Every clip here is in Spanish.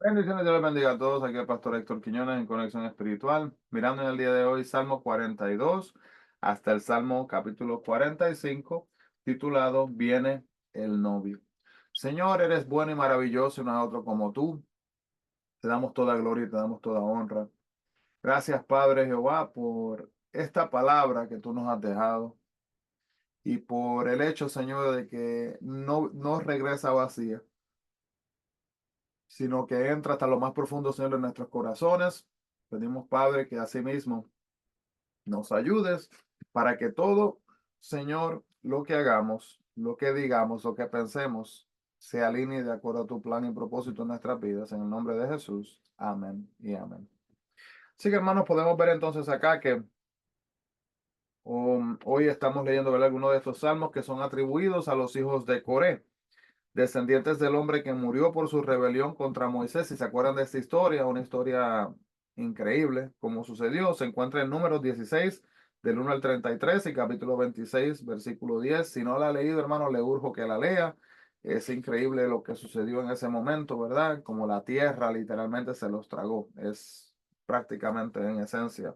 Bendiciones, Dios les bendiga a todos. Aquí el pastor Héctor Quiñones en Conexión Espiritual. Mirando en el día de hoy Salmo 42 hasta el Salmo capítulo 45, titulado Viene el novio. Señor, eres bueno y maravilloso y no hay otro como tú. Te damos toda gloria y te damos toda honra. Gracias, Padre Jehová, por esta palabra que tú nos has dejado y por el hecho, Señor, de que no regresa vacía, sino que entra hasta lo más profundo, Señor, de nuestros corazones. Pedimos, Padre, que asimismo nos ayudes para que todo, Señor, lo que hagamos, lo que digamos, lo que pensemos, se alinee de acuerdo a tu plan y propósito en nuestras vidas. En el nombre de Jesús. Amén y amén. Así que, hermanos, podemos ver entonces acá que hoy estamos leyendo, ¿verdad?, algunos de estos salmos que son atribuidos a los hijos de Coré, descendientes del hombre que murió por su rebelión contra Moisés. Si se acuerdan de esta historia, una historia increíble, como sucedió, se encuentra en Números 16, del 1 al 33 y capítulo 26, versículo 10. Si no la ha leído, hermano, le urjo que la lea. Es increíble lo que sucedió en ese momento, ¿verdad? Como la tierra literalmente se los tragó. Es prácticamente en esencia.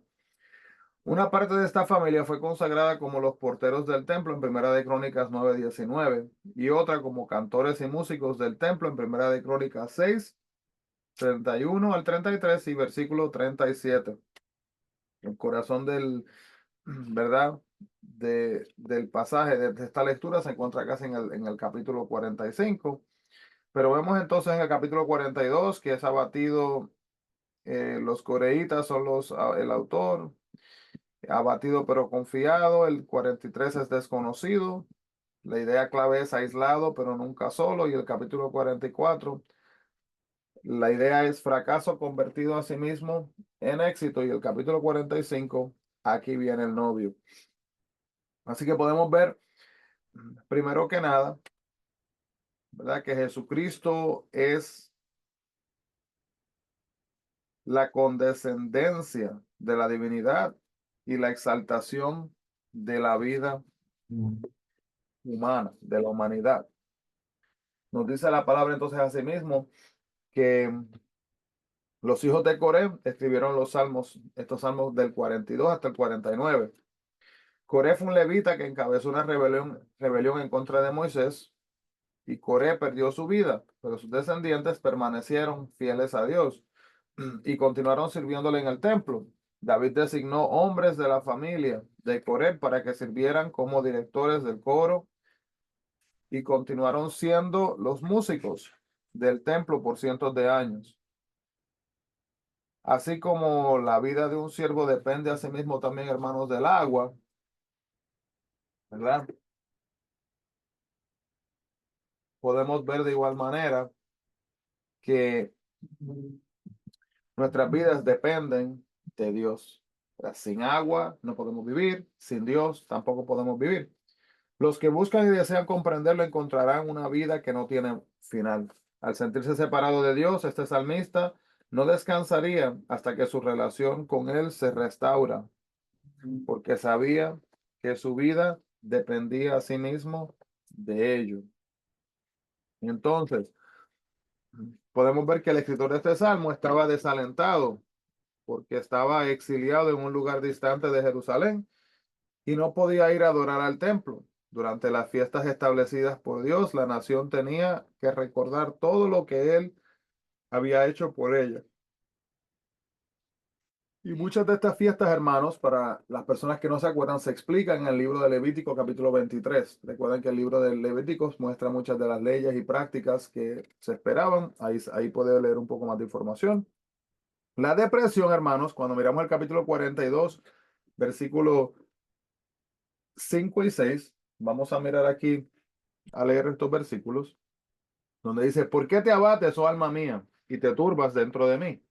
Una parte de esta familia fue consagrada como los porteros del templo en Primera de Crónicas 9:19 y otra como cantores y músicos del templo en Primera de Crónicas 6:31 al 33 y versículo 37. El corazón del, ¿verdad? Del pasaje de esta lectura se encuentra casi en el capítulo 45, pero vemos entonces en el capítulo 42 que es abatido, los coreitas son el autor. Abatido pero confiado. El 43 es desconocido. La idea clave es aislado pero nunca solo. Y el capítulo 44, la idea es fracaso convertido a sí mismo en éxito. Y el capítulo 45, aquí viene el novio. Así que podemos ver, primero que nada, ¿verdad?, que Jesucristo es la condescendencia de la divinidad y la exaltación de la vida humana, de la humanidad. Nos dice la palabra entonces asimismo que los hijos de Coré escribieron los salmos, estos salmos del 42 hasta el 49. Coré fue un levita que encabezó una rebelión en contra de Moisés, y Coré perdió su vida, pero sus descendientes permanecieron fieles a Dios y continuaron sirviéndole en el templo. David designó hombres de la familia de Coré para que sirvieran como directores del coro y continuaron siendo los músicos del templo por cientos de años. Así como la vida de un siervo depende a sí mismo también, hermanos, del agua, ¿verdad? Podemos ver de igual manera que nuestras vidas dependen de Dios. ¿Verdad? Sin agua no podemos vivir, sin Dios tampoco podemos vivir. Los que buscan y desean comprenderlo encontrarán una vida que no tiene final. Al sentirse separado de Dios, este salmista no descansaría hasta que su relación con Él se restaura, porque sabía que su vida dependía a sí mismo de ello. Entonces, podemos ver que el escritor de este salmo estaba desalentado porque estaba exiliado en un lugar distante de Jerusalén y no podía ir a adorar al templo. Durante las fiestas establecidas por Dios, la nación tenía que recordar todo lo que él había hecho por ella. Y muchas de estas fiestas, hermanos, para las personas que no se acuerdan, se explican en el libro de Levítico capítulo 23. Recuerden que el libro de Levíticos muestra muchas de las leyes y prácticas que se esperaban. Ahí puede leer un poco más de información. La depresión, hermanos, cuando miramos el capítulo 42, versículo 5 y 6, vamos a mirar aquí, a leer estos versículos, donde dice: ¿por qué te abates, oh alma mía, y te turbas dentro de mí?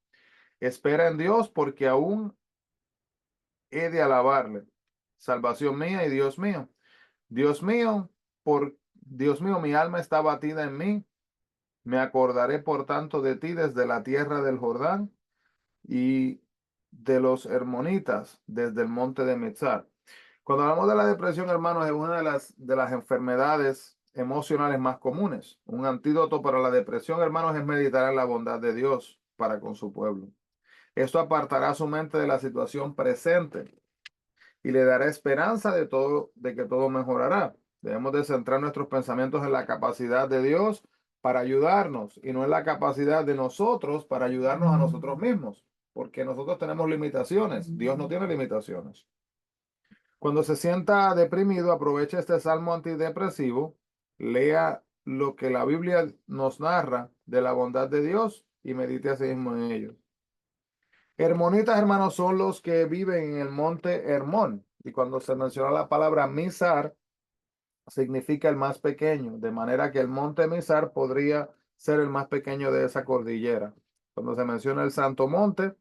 Espera en Dios, porque aún he de alabarle, salvación mía y Dios mío. Dios mío, por Dios mío, mi alma está batida en mí. Me acordaré por tanto de ti desde la tierra del Jordán y de los hermonitas desde el monte de Mizar. Cuando hablamos de la depresión, hermanos, es una de las enfermedades emocionales más comunes. Un antídoto para la depresión, hermanos, es meditar en la bondad de Dios para con su pueblo. Esto apartará su mente de la situación presente y le dará esperanza de que todo mejorará. Debemos de centrar nuestros pensamientos en la capacidad de Dios para ayudarnos y no en la capacidad de nosotros para ayudarnos a nosotros mismos, porque nosotros tenemos limitaciones, Dios no tiene limitaciones. Cuando se sienta deprimido, aproveche este salmo antidepresivo, lea lo que la Biblia nos narra de la bondad de Dios y medite así mismo en ello. Hermonitas, hermanos, son los que viven en el monte Hermón. Y cuando se menciona la palabra Mizar, significa el más pequeño, de manera que el monte Mizar podría ser el más pequeño de esa cordillera. Cuando se menciona el Santo Monte,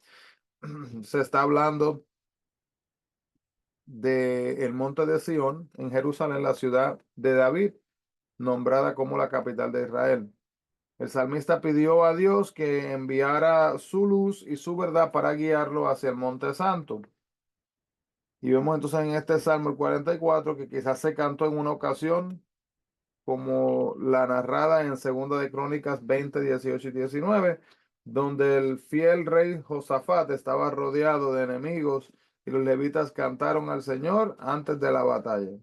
se está hablando del monte de Sión, en Jerusalén, la ciudad de David, nombrada como la capital de Israel. El salmista pidió a Dios que enviara su luz y su verdad para guiarlo hacia el monte santo. Y vemos entonces en este Salmo el 44 que quizás se cantó en una ocasión como la narrada en Segunda de Crónicas 20, 18 y 19, donde el fiel rey Josafat estaba rodeado de enemigos y los levitas cantaron al Señor antes de la batalla.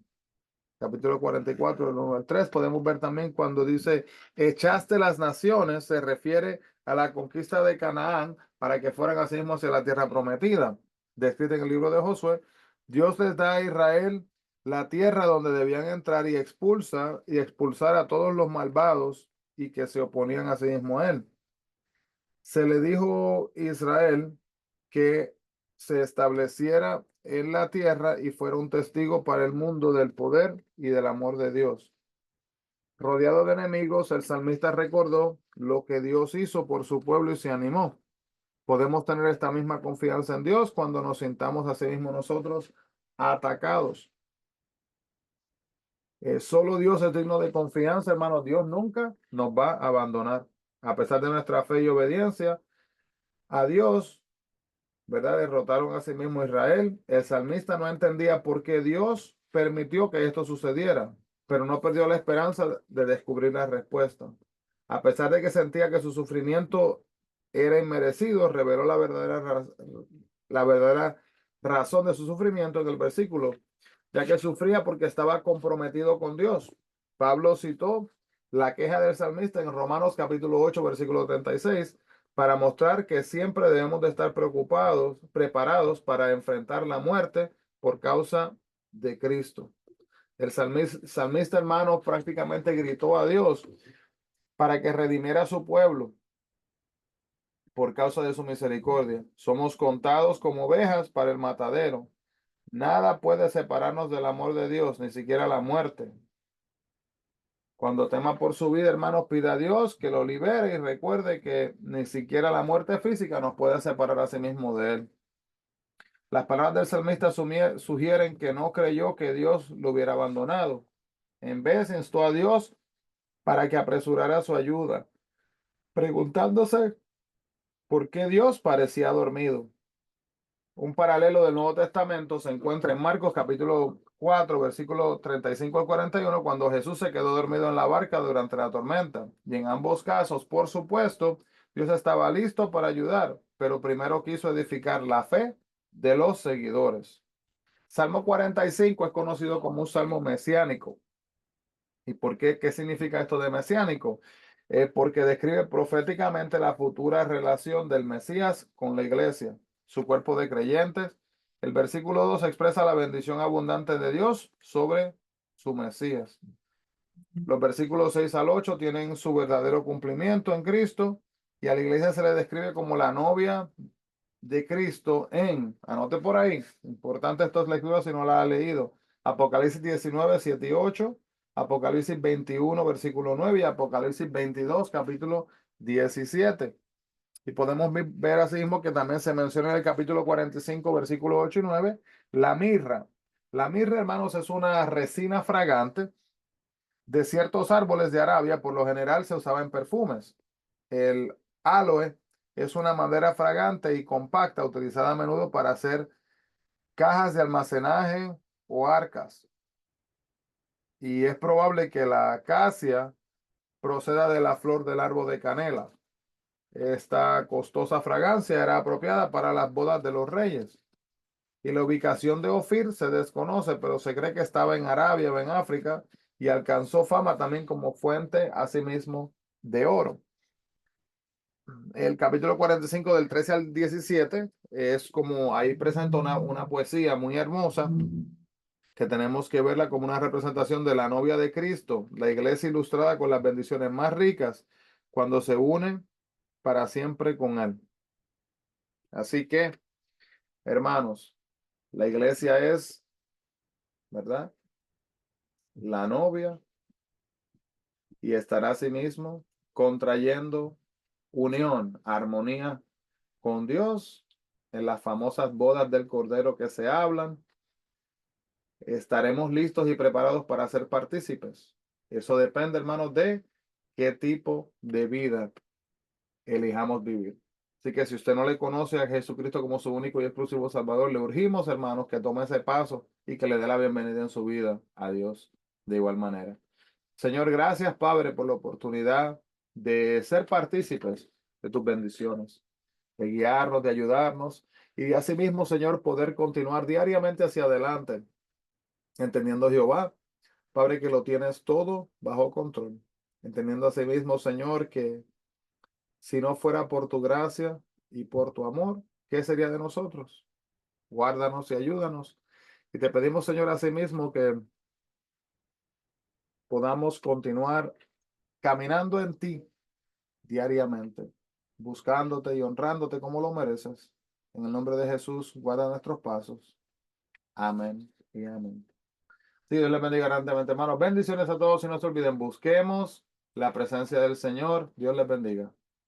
Capítulo 44, del 1 al 3, podemos ver también cuando dice, echaste las naciones, se refiere a la conquista de Canaán para que fueran así mismo hacia la tierra prometida. Descrita en el libro de Josué, Dios les da a Israel la tierra donde debían entrar y expulsar a todos los malvados y que se oponían a sí mismo a él. Se le dijo a Israel que se estableciera en la tierra y fuera un testigo para el mundo del poder y del amor de Dios. Rodeado de enemigos, el salmista recordó lo que Dios hizo por su pueblo y se animó. Podemos tener esta misma confianza en Dios cuando nos sintamos a sí mismos nosotros atacados. Solo Dios es digno de confianza, hermanos. Dios nunca nos va a abandonar. A pesar de nuestra fe y obediencia a Dios, ¿verdad? Derrotaron a sí mismo a Israel. El salmista no entendía por qué Dios permitió que esto sucediera, pero no perdió la esperanza de descubrir la respuesta. A pesar de que sentía que su sufrimiento era inmerecido, reveló la verdadera razón de su sufrimiento en el versículo, ya que sufría porque estaba comprometido con Dios. Pablo citó la queja del salmista en Romanos capítulo 8, versículo 36 para mostrar que siempre debemos de estar preocupados, preparados para enfrentar la muerte por causa de Cristo. El salmista hermano prácticamente gritó a Dios para que redimiera a su pueblo por causa de su misericordia. Somos contados como ovejas para el matadero. Nada puede separarnos del amor de Dios, ni siquiera la muerte. Cuando tema por su vida, hermanos, pida a Dios que lo libere y recuerde que ni siquiera la muerte física nos puede separar a sí mismo de él. Las palabras del salmista sugieren que no creyó que Dios lo hubiera abandonado. En vez, instó a Dios para que apresurara su ayuda, preguntándose por qué Dios parecía dormido. Un paralelo del Nuevo Testamento se encuentra en Marcos capítulo 4, versículo 35 al 41, cuando Jesús se quedó dormido en la barca durante la tormenta. Y en ambos casos, por supuesto, Dios estaba listo para ayudar, pero primero quiso edificar la fe de los seguidores. Salmo 45 es conocido como un salmo mesiánico. ¿Y por qué? ¿Qué significa esto de mesiánico? Porque describe proféticamente la futura relación del Mesías con la iglesia, su cuerpo de creyentes. El versículo 2 expresa la bendición abundante de Dios sobre su Mesías. Los versículos 6 al 8 tienen su verdadero cumplimiento en Cristo y a la iglesia se le describe como la novia de Cristo anote por ahí, importante estas lecturas si no la ha leído, Apocalipsis 19, 7 y 8, Apocalipsis 21, versículo 9 y Apocalipsis 22, capítulo 17. Y podemos ver así mismo que también se menciona en el capítulo 45, versículo 8 y 9, la mirra. La mirra, hermanos, es una resina fragante de ciertos árboles de Arabia, por lo general se usaba en perfumes. El aloe es una madera fragante y compacta utilizada a menudo para hacer cajas de almacenaje o arcas. y es probable que la acacia proceda de la flor del árbol de canela. Esta costosa fragancia era apropiada para las bodas de los reyes. Y la ubicación de Ofir se desconoce, pero se cree que estaba en Arabia o en África y alcanzó fama también como fuente, asimismo, de oro. El capítulo 45 del 13 al 17 es como ahí presenta una poesía muy hermosa que tenemos que verla como una representación de la novia de Cristo, la iglesia ilustrada con las bendiciones más ricas cuando se unen para siempre con Él. Así que, hermanos, la iglesia es, ¿verdad? La novia y estará asimismo contrayendo unión, armonía con Dios en las famosas bodas del Cordero que se hablan. Estaremos listos y preparados para ser partícipes. Eso depende, hermanos, de qué tipo de vida elijamos vivir. Así que si usted no le conoce a Jesucristo como su único y exclusivo Salvador, le urgimos, hermanos, que tome ese paso y que le dé la bienvenida en su vida a Dios de igual manera. Señor, gracias, Padre, por la oportunidad de ser partícipes de tus bendiciones, de guiarnos, de ayudarnos y de asimismo, Señor, poder continuar diariamente hacia adelante, entendiendo, Jehová, Padre, que lo tienes todo bajo control, entendiendo asimismo, Señor, que si no fuera por tu gracia y por tu amor, ¿qué sería de nosotros? Guárdanos y ayúdanos. Y te pedimos, Señor, asimismo que podamos continuar caminando en ti diariamente, buscándote y honrándote como lo mereces. En el nombre de Jesús, guarda nuestros pasos. Amén y amén. Sí, Dios les bendiga grandemente, hermanos. Bendiciones a todos y no se olviden, busquemos la presencia del Señor. Dios les bendiga.